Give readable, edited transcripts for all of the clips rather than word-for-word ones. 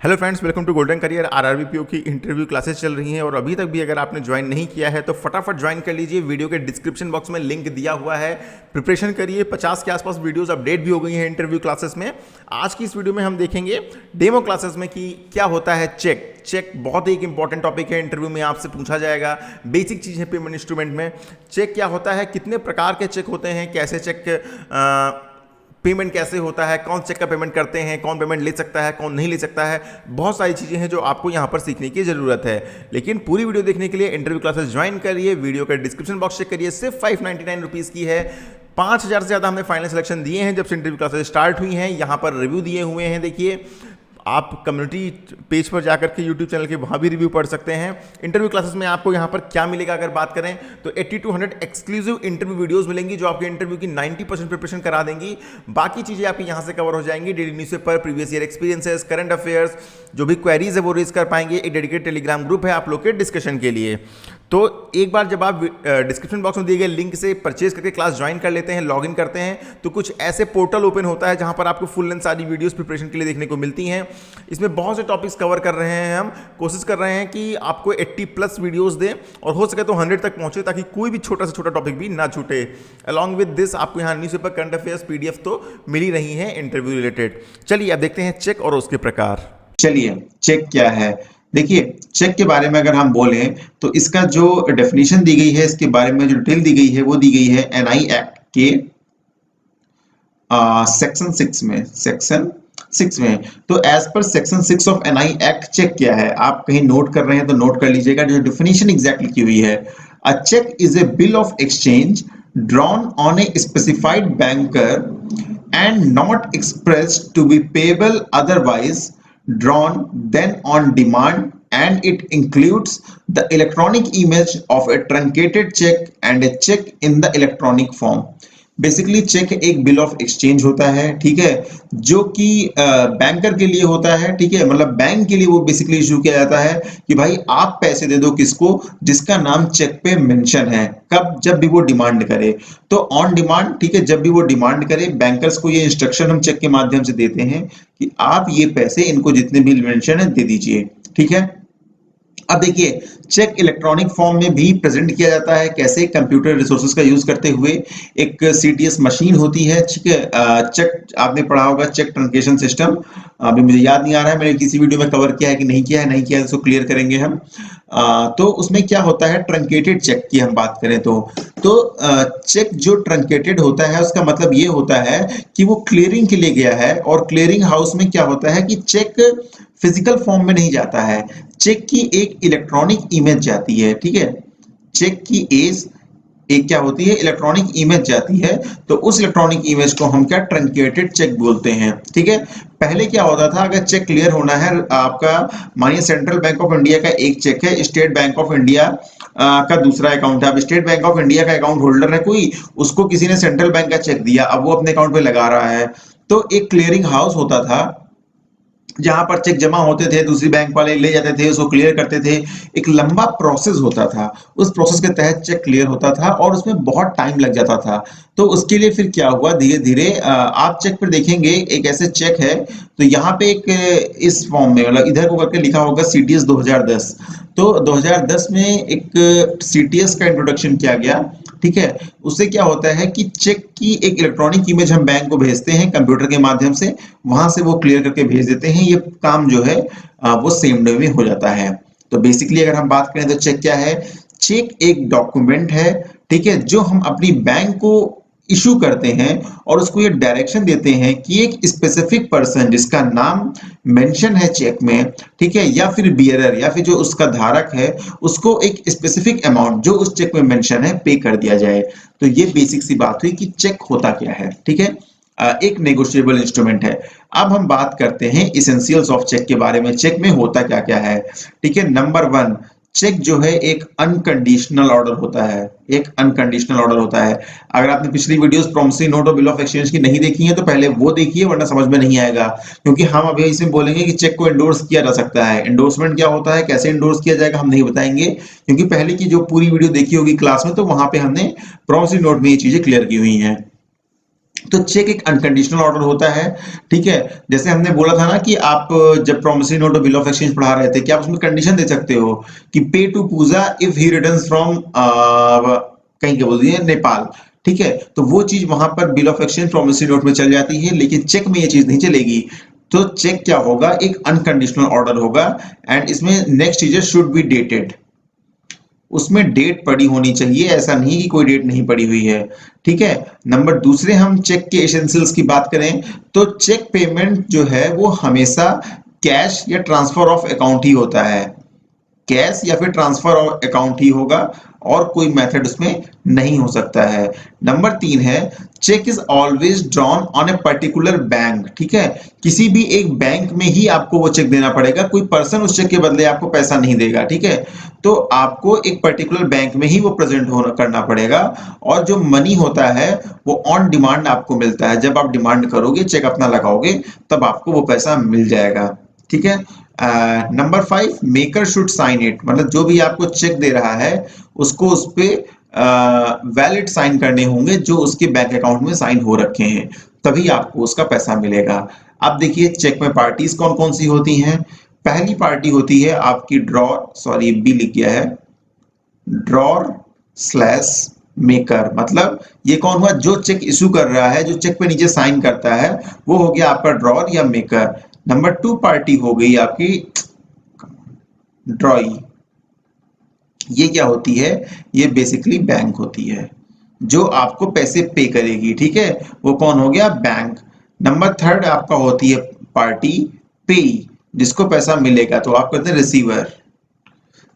Hello friends, welcome to golden career. RRB की interview classes चल रही हैं और अभी तक भी अगर आपने ज्वाइन नहीं किया है तो फटाफट ज्वाइन कर लीजिए। वीडियो के डिस्क्रिप्शन बॉक्स में लिंक दिया हुआ है, प्रिपरेशन करिए। 50 के आसपास वीडियोस अपडेट भी हो गई हैं इंटरव्यू क्लासेस में। आज की इस वीडियो में हम देखेंगे डेमो क्लासेस में कि क्या होता है चेक बहुत ही एक इंपॉर्टेंट टॉपिक है। इंटरव्यू में आपसे पूछा जाएगा, बेसिक चीज़ है पेमेंट इंस्ट्रूमेंट में। चेक क्या होता है, कितने प्रकार के चेक होते हैं, कैसे चेक पेमेंट कैसे होता है, कौन चेक का पेमेंट करते हैं, कौन पेमेंट ले सकता है, कौन नहीं ले सकता है। बहुत सारी चीज़ें हैं जो आपको यहाँ पर सीखने की ज़रूरत है। लेकिन पूरी वीडियो देखने के लिए इंटरव्यू क्लासेस ज्वाइन करिए। वीडियो का डिस्क्रिप्शन बॉक्स चेक करिए, सिर्फ 599 रुपीज़ की है। 5000 से ज़्यादा हमने फाइनल सिलेक्शन दिए हैं जब से इंटरव्यू क्लासेस स्टार्ट हुई हैं। यहाँ पर रिव्यू दिए हुए हैं, देखिए। आप कम्युनिटी पेज पर जाकर के यूट्यूब चैनल के वहाँ भी रिव्यू पढ़ सकते हैं। इंटरव्यू क्लासेस में आपको यहाँ पर क्या मिलेगा अगर बात करें तो 80 to 100 एक्सक्लूसिव इंटरव्यू वीडियोस मिलेंगी जो आपके इंटरव्यू की 90% प्रिपरेशन करा देंगी। बाकी चीज़ें आपकी यहाँ से कवर हो जाएंगी। Daily newspaper, previous year experiences, current affairs, जो भी क्वेरीज है वो रेज कर पाएंगे। एक डेडिकेटेड टेलीग्राम ग्रुप है आप लोग के डिस्कशन के लिए। तो एक बार जब आप डिस्क्रिप्शन बॉक्स में दिए गए लिंक से परचेज करके क्लास ज्वाइन कर लेते हैं, लॉगिन करते हैं, तो कुछ ऐसे पोर्टल ओपन होता है जहां पर आपको फुल लेंथ सारी वीडियोस प्रिपरेशन के लिए देखने को मिलती हैं। इसमें बहुत से टॉपिक्स कवर कर रहे हैं। हम कोशिश कर रहे हैं कि आपको 80+ वीडियोस दें और हो सके तो 100 तक पहुंचे ताकि कोई भी छोटा से छोटा टॉपिक भी ना छूटे। अलॉन्ग विद दिस आपको यहाँ न्यूज़पेपर, करंट अफेयर्स, PDF तो मिल ही रही हैं इंटरव्यू रिलेटेड। चलिए अब देखते हैं चेक और उसके प्रकार। चलिए चेक क्या है। देखिए चेक के बारे में अगर हम बोलें तो इसका जो डेफिनेशन दी गई है, इसके बारे में जो डिटेल दी गई है वो दी गई है एनआई एक्ट के सेक्शन 6 में। तो एज पर section 6 of NI act cheque क्या है, आप कहीं नोट कर रहे हैं तो नोट कर लीजिएगा। जो डेफिनेशन एग्जैक्टली की हुई है, a cheque is a bill of exchange drawn on a specified banker and not expressed to be payable otherwise, drawn then on demand, and it includes the electronic image of a truncated check and a check in the electronic form. Basically cheque एक bill of exchange होता है, ठीक है, जो कि banker के लिए होता है, ठीक है। मतलब बैंक के लिए वो बेसिकली इशू किया जाता है कि भाई आप पैसे दे दो किसको, जिसका नाम चेक पे मेंशन है। कब? जब भी वो डिमांड करे। तो ऑन डिमांड, ठीक है, जब भी वो डिमांड करे, बैंकर्स को ये इंस्ट्रक्शन हम चेक के माध्यम से देते हैं कि आप ये पैसे इनको जितने भी मेंशन है दे दीजिए, ठीक है। अब देखिए चेक इलेक्ट्रॉनिक फॉर्म में भी प्रेजेंट किया जाता है। कैसे? कंप्यूटर रिसोर्सेज का यूज करते हुए। एक सीटीएस मशीन होती है, ठीक है। चेक आपने पढ़ा होगा, चेक ट्रंकेशन सिस्टम। अभी मुझे याद नहीं आ रहा है मैंने किसी वीडियो में कवर किया है कि नहीं किया है। नहीं किया है तो क्लियर करेंगे हम। तो उसमें क्या होता है, ट्रंकेटेड चेक की हम बात करें तो चेक जो ट्रंकेटेड होता है उसका मतलब ये होता है कि वो क्लियरिंग के लिए गया है, और क्लियरिंग हाउस में क्या होता है कि चेक फिजिकल फॉर्म में नहीं जाता है, चेक की एक इलेक्ट्रॉनिक इमेज जाती है, ठीक है। चेक की एक क्या होती है, इलेक्ट्रॉनिक इमेज जाती है। तो उस इलेक्ट्रॉनिक इमेज को हम क्या, ट्रंकेटेड चेक बोलते हैं, ठीक है। पहले क्या होता था, अगर चेक क्लियर होना है आपका, मानिए सेंट्रल बैंक ऑफ इंडिया का एक चेक है, स्टेट बैंक ऑफ इंडिया का दूसरा अकाउंट है। अब स्टेट बैंक ऑफ इंडिया का अकाउंट होल्डर है कोई, उसको किसी ने सेंट्रल बैंक का चेक दिया, अब वो अपने अकाउंट पे लगा रहा है। तो एक क्लियरिंग हाउस होता था जहां पर चेक जमा होते थे, दूसरी बैंक वाले ले जाते थे, उसको क्लियर करते थे। एक लंबा प्रोसेस होता था, उस प्रोसेस के तहत चेक क्लियर होता था और उसमें बहुत टाइम लग जाता था। तो उसके लिए फिर क्या हुआ, धीरे धीरे आप चेक पर देखेंगे एक ऐसे चेक है, तो यहाँ पे एक इस फॉर्म में, मतलब इधर को करके लिखा होगा सीटीएस 2010। तो 2010 में एक सीटीएस का इंट्रोडक्शन किया गया, ठीक है। उससे क्या होता है कि चेक की एक इलेक्ट्रॉनिक इमेज हम बैंक को भेजते हैं कंप्यूटर के माध्यम से, वहां से वो क्लियर करके भेज देते हैं। ये काम जो है वो सेम डे में हो जाता है। तो बेसिकली अगर हम बात करें तो चेक क्या है, चेक एक डॉक्यूमेंट है, ठीक है, जो हम अपनी बैंक को इशू करते हैं और उसको ये डायरेक्शन देते हैं कि एक स्पेसिफिक पर्सन जिसका नाम मेंशन है चेक में, ठीक है, या फिर बियरर या फिर जो उसका धारक है, उसको एक स्पेसिफिक अमाउंट जो उस चेक में मेंशन है पे कर दिया जाए। तो ये बेसिक सी बात हुई कि चेक होता क्या है, ठीक है। एक नेगोशिएबल इंस्ट्रूमेंट है। अब हम बात करते हैं इसेंशियल्स ऑफ चेक के बारे में। चेक में होता क्या क्या है, ठीक है। नंबर 1, चेक जो है एक अनकंडीशनल ऑर्डर होता है। एक अनकंडीशनल ऑर्डर होता है। अगर आपने पिछली वीडियोस प्रॉमिसरी नोट और बिल ऑफ एक्सचेंज की नहीं देखी है तो पहले वो देखिए, वरना समझ में नहीं आएगा। क्योंकि हम अभी इसमें बोलेंगे कि चेक को एंडोर्स किया जा सकता है। एंडोर्समेंट क्या होता है, कैसे एंडोर्स किया जाएगा, हम नहीं बताएंगे, क्योंकि पहले की जो पूरी वीडियो देखी होगी क्लास में तो वहां पे हमने प्रॉमिसरी नोट में ये चीजें क्लियर की हुई हैं। तो चेक एक अनकंडीशनल ऑर्डर होता है, ठीक है। जैसे हमने बोला था ना कि आप जब प्रॉमिसरी नोट और बिल ऑफ एक्सचेंज पढ़ा रहे थे कि आप उसमें कंडीशन दे सकते हो कि pay to Pooja if he returns from कहीं के बोल दिए नेपाल, ठीक है। तो वो चीज वहां पर bill of exchange promissory note में चल जाती है, लेकिन चेक में ये चीज नहीं चलेगी। तो चेक क्या होगा, एक अनकंडीशनल ऑर्डर होगा एंड इसमें नेक्स्ट चीज शुड बी डेटेड, उसमें डेट पड़ी होनी चाहिए, ऐसा नहीं कि कोई डेट नहीं पड़ी हुई है, ठीक है। नंबर दूसरे, हम चेक के एसेंशियल्स की बात करें तो चेक पेमेंट जो है वो हमेशा कैश या ट्रांसफर ऑफ अकाउंट ही होता है, कैश या फिर ट्रांसफर ऑफ अकाउंट ही होगा और कोई मेथड उसमें नहीं हो सकता है। नंबर 3 है cheque is always drawn on a particular bank, ठीक है। किसी भी एक बैंक में ही आपको वो चेक देना पड़ेगा, कोई पर्सन उस चेक के बदले आपको पैसा नहीं देगा, ठीक है। तो आपको एक पर्टिकुलर बैंक में ही वो प्रेजेंट होना करना पड़ेगा और जो मनी होता है वो ऑन डिमांड आपको मिलता है, जब आप डिमांड करोगे चेक अपना लगाओगे तब आपको वो पैसा मिल जाएगा, ठीक है। Number 5, maker should sign it, मतलब जो भी आपको चेक दे रहा है उसको उस पे वैलिड साइन करने होंगे जो उसके बैंक अकाउंट में साइन हो रखे हैं, तभी आपको उसका पैसा मिलेगा। अब देखिए चेक में पार्टीज कौन कौन सी होती हैं। पहली पार्टी होती है आपकी ड्रॉर, सॉरी बी लिख गया है, ड्रॉर स्लैश मेकर, मतलब ये कौन हुआ, जो चेक इशू कर रहा है, जो चेक पे नीचे साइन करता है वो हो गया आपका ड्रॉर या मेकर। नंबर 2 पार्टी हो गई आपकी ड्रॉई, ये क्या होती है, ये बेसिकली बैंक होती है जो आपको पैसे पे करेगी, ठीक है, वो कौन हो गया, बैंक। नंबर 3 आपका होती है पार्टी पे, जिसको पैसा मिलेगा तो आप कहते हैं रिसीवर,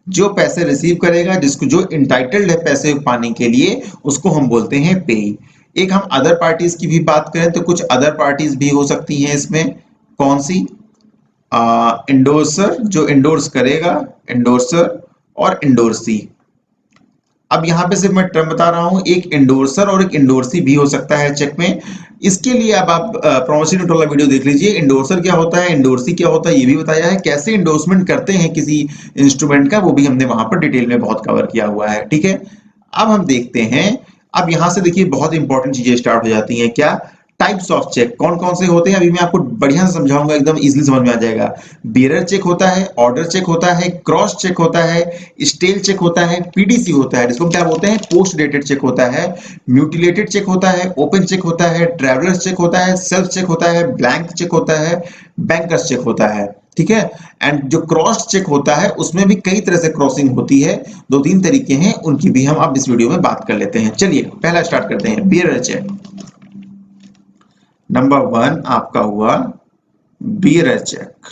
जो पैसे रिसीव करेगा, जिसको जो इंटाइटल्ड है पैसे पाने के लिए उसको हम बोलते हैं पे। एक हम अदर पार्टीज की भी बात करें तो कुछ अदर पार्टीज भी हो सकती हैं इसमें, कौन सी, इंडोर्सर, जो इंडोर्स करेगा, इंडोर्सर और इंडोर्सी। अब यहाँ पे सिर्फ मैं टर्म बता रहा हूँ, एक इंडोर्सर और एक इंडोर्सी भी हो सकता है चेक में। इसके लिए अब आप प्रॉमिसरी नोट वाला वीडियो देख लीजिए, इंडोर्सर क्या होता है, इंडोर्सी क्या होता है, ये भी बताया है, कैसे इंडोर्समेंट करते हैं किसी इंस्ट्रूमेंट का, वो भी हमने वहां पर डिटेल में बहुत कवर किया हुआ है, ठीक है। अब हम देखते हैं, अब यहां से देखिए बहुत इंपॉर्टेंट चीजें स्टार्ट हो जाती हैं, क्या, टाइप्स ऑफ चेक कौन कौन से होते हैं, अभी मैं आपको बढ़िया से समझाऊंगा, एकदम इजीली समझ में आ जाएगा। बियरर चेक होता है, ऑर्डर चेक होता है, क्रॉस चेक होता है, स्टेल चेक होता है, पीडीसी होता है, जिसको क्या बोलते हैं, पोस्ट डेटेड चेक होता है, म्यूटिलेटेड चेक होता है, ओपन चेक होता है, ट्रैवलर्स चेक होता है, सेल्फ चेक होता है, ब्लैंक चेक होता है, बैंकर्स चेक होता है, ठीक है। एंड जो क्रॉस चेक होता है उसमें भी कई तरह से क्रॉसिंग होती है, 2-3 तरीके हैं, उनकी भी हम अब इस वीडियो में बात कर लेते हैं। चलिए पहला स्टार्ट करते हैं, बियरर चेक। नंबर 1 आपका हुआ बियरर चेक।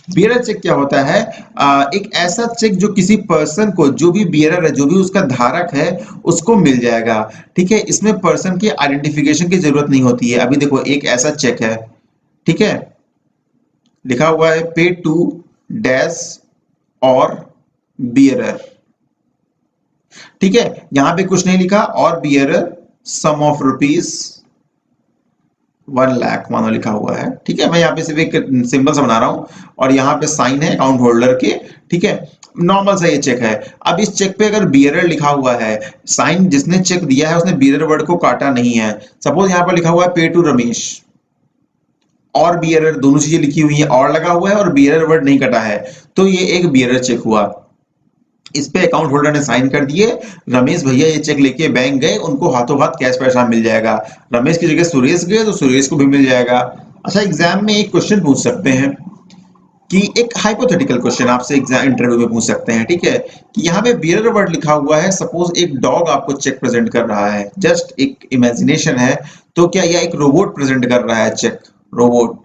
बियरर चेक क्या होता है, एक ऐसा चेक जो किसी पर्सन को, जो भी बियरर है, जो भी उसका धारक है, उसको मिल जाएगा, ठीक है। इसमें पर्सन की आइडेंटिफिकेशन की जरूरत नहीं होती है। अभी देखो एक ऐसा चेक है, ठीक है, लिखा हुआ है पे टू डैश और बियरर, ठीक है। यहां पे कुछ नहीं लिखा, और bearer sum of rupees 1 lakh मानो लिखा हुआ है, ठीक है। मैं यहाँ पे सिर्फ एक सिंबल सा बना रहा हूं और यहाँ पे साइन है अकाउंट होल्डर के, ठीक है। नॉर्मल सा ये चेक है। अब इस चेक पे अगर बियरर लिखा हुआ है, साइन जिसने चेक दिया है उसने बियरर वर्ड को काटा नहीं है, सपोज यहाँ पर लिखा हुआ है पे टू रमेश और बियरर, दोनों चीजें लिखी हुई है, और लगा हुआ है और बियरर वर्ड नहीं कटा है, तो ये एक बियरर चेक हुआ। इस पे अकाउंट होल्डर ने साइन कर दिए, रमेश भैया ये चेक लेके बैंक गए, उनको हाथों हाथ कैश पैसा मिल जाएगा। रमेश की जगह सुरेश गए तो सुरेश को भी मिल जाएगा। अच्छा, एग्जाम में एक क्वेश्चन पूछ सकते हैं कि एक हाइपोथेटिकल क्वेश्चन आपसे एग्जाम इंटरव्यू में पूछ सकते हैं, ठीक है, कि यहाँ पे बियरर वर्ड लिखा हुआ है, सपोज एक डॉग आपको चेक प्रेजेंट कर रहा है, जस्ट एक इमेजिनेशन है, तो क्या यह एक रोबोट प्रेजेंट कर रहा है चेक, रोबोट,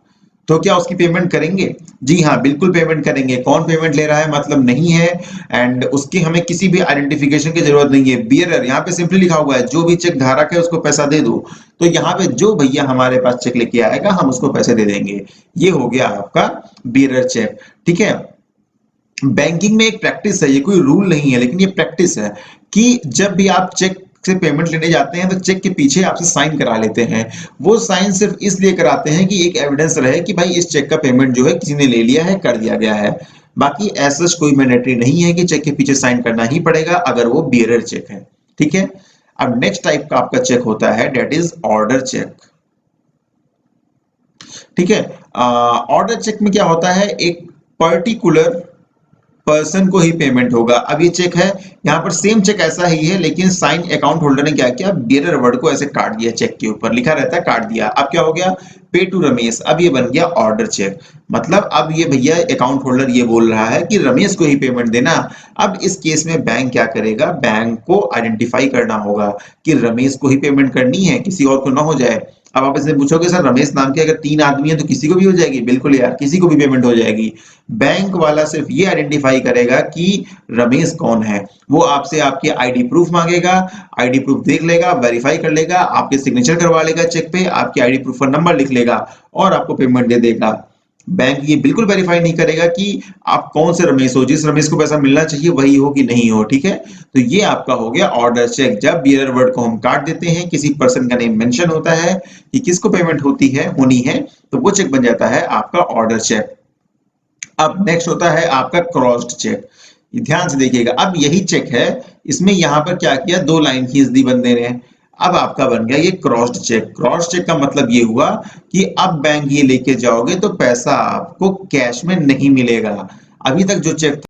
तो क्या उसकी पेमेंट करेंगे? जी हाँ, बिल्कुल पेमेंट करेंगे। कौन पेमेंट ले रहा है मतलब नहीं है, एंड उसकी हमें किसी भी आइडेंटिफिकेशन की जरूरत नहीं है। बियरर यहाँ पे सिंपली लिखा हुआ है, जो भी चेक धारक है उसको पैसा दे दो, तो यहाँ पे जो भैया हमारे पास चेक लेके आएगा हम उसको पैसे दे देंगे। ये हो गया आपका बियरर चेक, ठीक है। बैंकिंग में एक प्रैक्टिस है, ये कोई रूल नहीं है लेकिन ये प्रैक्टिस है कि जब भी आप चेक से पेमेंट लेने जाते हैं तो चेक के पीछे आपसे साइन करा लेते हैं। वो साइन सिर्फ इसलिए कराते हैं कि एक एविडेंस रहे कि भाई इस चेक का पेमेंट जो है किसी ने ले लिया है, कर दिया गया है। बाकी ऐसा कोई मैंडेटरी नहीं है कि चेक के पीछे साइन करना ही पड़ेगा अगर वो बियरर चेक है, ठीक है। अब नेक्स्ट टाइप का आपका चेक होता है डेट इज ऑर्डर चेक। ठीक है, ऑर्डर चेक में क्या होता है, एक पर्टिकुलर पर्सन को ही पेमेंट होगा। अब ये चेक है, यहाँ पर सेम चेक ऐसा ही है, लेकिन साइन अकाउंट होल्डर ने क्या किया, बियरर वर्ड को ऐसे काट दिया, चेक के ऊपर लिखा रहता है काट दिया। अब क्या हो गया, पे टू रमेश, अब ये बन गया ऑर्डर चेक। मतलब अब ये भैया अकाउंट होल्डर ये बोल रहा है कि रमेश को ही पेमेंट देना। अब इस केस में बैंक क्या करेगा, बैंक को आइडेंटिफाई करना होगा कि रमेश को ही पेमेंट करनी है, किसी और को ना हो जाए। अब आप इससे पूछोगे सर रमेश नाम के अगर 3 आदमी है तो किसी को भी हो जाएगी, बिल्कुल यार, किसी को भी पेमेंट हो जाएगी। बैंक वाला सिर्फ ये आइडेंटिफाई करेगा कि रमेश कौन है। वो आपसे आपके आईडी प्रूफ मांगेगा, आईडी प्रूफ देख लेगा, वेरीफाई कर लेगा, आपके सिग्नेचर करवा लेगा चेक पे, आपके आईडी प्रूफ का नंबर लिख लेगा और आपको पेमेंट दे देगा। बैंक ये बिल्कुल वेरीफाई नहीं करेगा कि आप कौन से रमेश हो, जिस रमेश को पैसा मिलना चाहिए वही हो कि नहीं हो। ठीक है, तो ये आपका हो गया ऑर्डर चेक। जब बियरर वर्ड को हम काट देते हैं, किसी पर्सन का नेम मेंशन होता है कि किसको पेमेंट होनी है, तो वो चेक बन जाता है आपका ऑर्डर चेक। अब नेक्स्ट होता है आपका क्रॉस्ड चेक। ध्यान से देखिएगा, अब यही चेक है, इसमें यहां पर क्या किया, 2 लाइन खींच दी बंदे ने। अब आपका बन गया ये क्रॉस्ड चेक। क्रॉस्ड चेक का मतलब ये हुआ कि अब बैंक ये लेके जाओगे तो पैसा आपको कैश में नहीं मिलेगा। अभी तक जो चेक